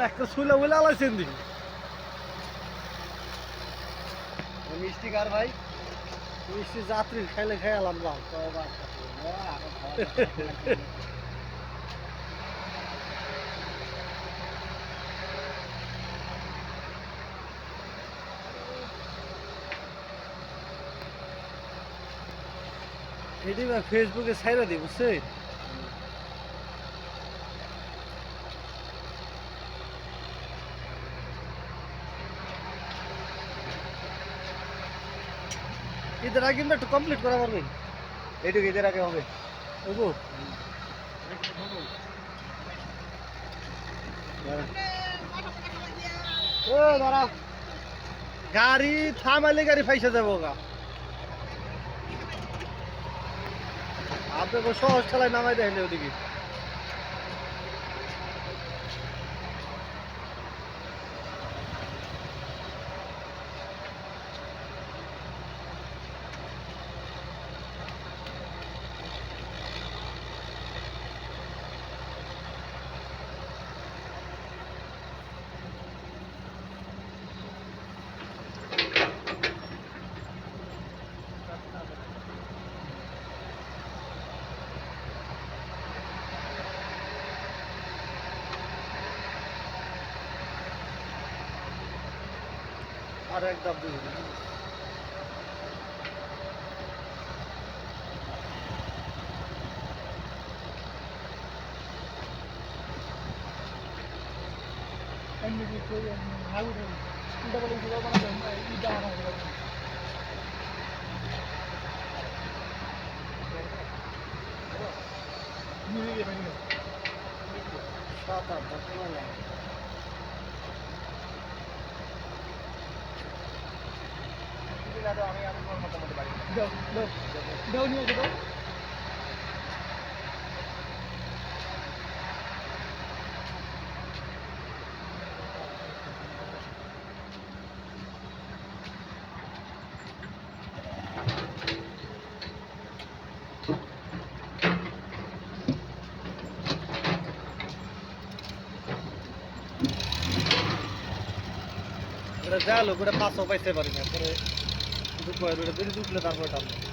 একটা শুলে বলে আলাইছেন দিন মিষ্টি কার ভাই মিষ্টি যাত্রী খাইলে খেয়ালাম না এটি ফেসবুকে ছাইরা দিই বুঝছে ঈদের আগে কিন্তু একটু কমপ্লিট করা পারবেন এইটুকু ঈদের আগে হবে ওগো ও দাঁড়া গাড়ি থামাইলে গাড়ি ফাইসা যাবো গা আপনাকে সহজ খেলায় নামাই দেখলে ওদিকে আর এক ধাপ দিন সাত আট দাও নিয়ে দাও যা লোক ওটা 500 পাইতে পারি না পরে দুপুরে বেরিয়ে ঢুকলে তারপরে টানবো